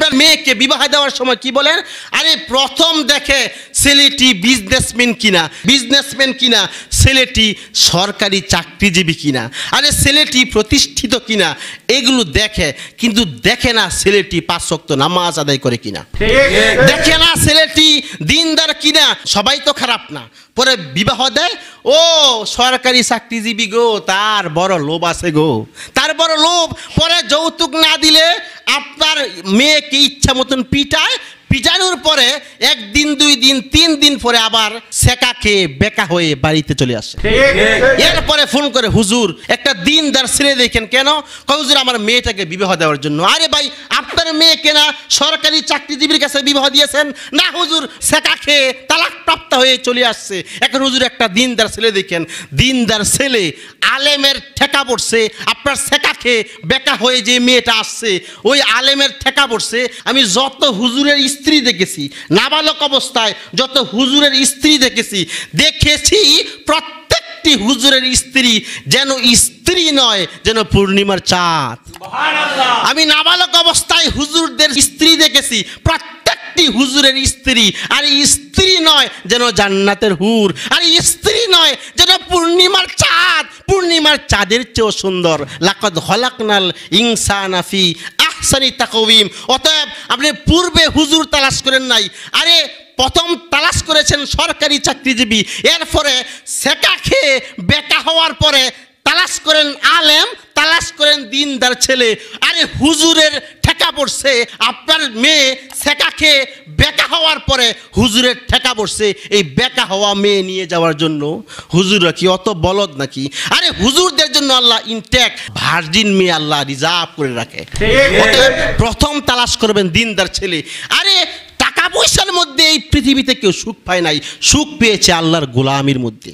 আপনার মেয়েকে বিবাহ দেওয়ার সময় কি বলেন? আরে প্রথম দেখে ছেলেটি বিজনেসম্যান কিনা, ছেলেটি সরকারি চাকরিজীবী কিনা, আরে ছেলেটি প্রতিষ্ঠিত কিনা, এগুলো দেখে। কিন্তু দেখে না ছেলেটি 5 ওয়াক্ত নামাজ আদায় করে কিনা, দেখে না ছেলেটি দিনদার কিনা। সবাই তো খারাপ না, পরে বিবাহ দেয়, ও সরকারি চাকরিজীবী গো, তার বড় লোভ আছে গো, তার বড় লোভ। পরে যৌতুক না দিলে আপনার মেয়েকে ইচ্ছা মতন পিটানোর পরে 1 দিন 2 দিন 3 দিন পরে আবার সেকা খেয়ে বেকা হয়ে বাড়িতে চলে আসে। এরপরে ফোন করে, হুজুর একটা দিনদার ছেলে দেখেন। কেন? হুজুর আমার মেয়েটাকে বিবাহ দেওয়ার জন্য। আরে ভাই, আপনার মেয়েকে না সরকারি চাকরিজীবীর কাছে বিবাহ দিয়েছেন? না হুজুর, সেকা খেয়ে তালাক প্রাপ্ত হয়ে চলে আসছে। এখন হুজুর একটা দিনদার ছেলে দেখেন। দিনদার ছেলে, আলেমের ঠেকা পড়ছে। আপনার সেকা খেয়ে বেকা হয়ে যে মেয়েটা আসছে, ওই আলেমের ঠেকা পড়ছে। আমি যত হুজুরের স্ত্রী দেখেছি, নাবালক অবস্থায় যত হুজুরের স্ত্রী দেখেছি, প্রত্যেকটি হুজুরের স্ত্রী যেন স্ত্রী নয়, যেন পূর্ণিমার চাঁদ। আমি নাবালক অবস্থায় হুজুরদের স্ত্রী দেখেছি, প্রত্যেকটি হুজুরের স্ত্রী আর স্ত্রী নয় যেন জান্নাতের হুর, আর স্ত্রী নয় যেন পূর্ণিমার চাঁদ। পূর্ণিমার চাঁদের চেয়েও সুন্দর। লাকাদ খলাকনাল ইনসানা ফি আহসানি তাকওয়িম। অতএব আপনি পূর্বে হুজুর তালাশ করেন নাই, আরে প্রথম তালাশ করেছেন সরকারি চাকরিজীবী, এরপরে সেকা খেয়ে বেকা হওয়ার পরে তালাশ করেন আলেম, তালাশ করেন দিনদার ছেলে। আরে হুজুরের ঠেকা পড়ছে, আপনার মেয়ে সেকা খেয়ে বেকা হওয়ার পরে হুজুরের ঠেকা পড়ছে এই বেকা হওয়া মেয়ে নিয়ে যাওয়ার জন্য। হুজুররা কি অত বলদ নাকি? আরে হুজুরদের জন্য আল্লাহ ইনটেক্ট ভার্জিন মেয়ে আল্লাহ রিজার্ভ করে রাখে। প্রথম তালাশ করবেন দিনদার ছেলে। আরে টাকা পয়সার মধ্যে এই পৃথিবীতে কেউ সুখ পায় নাই, সুখ পেয়েছে আল্লাহর গোলামির মধ্যে।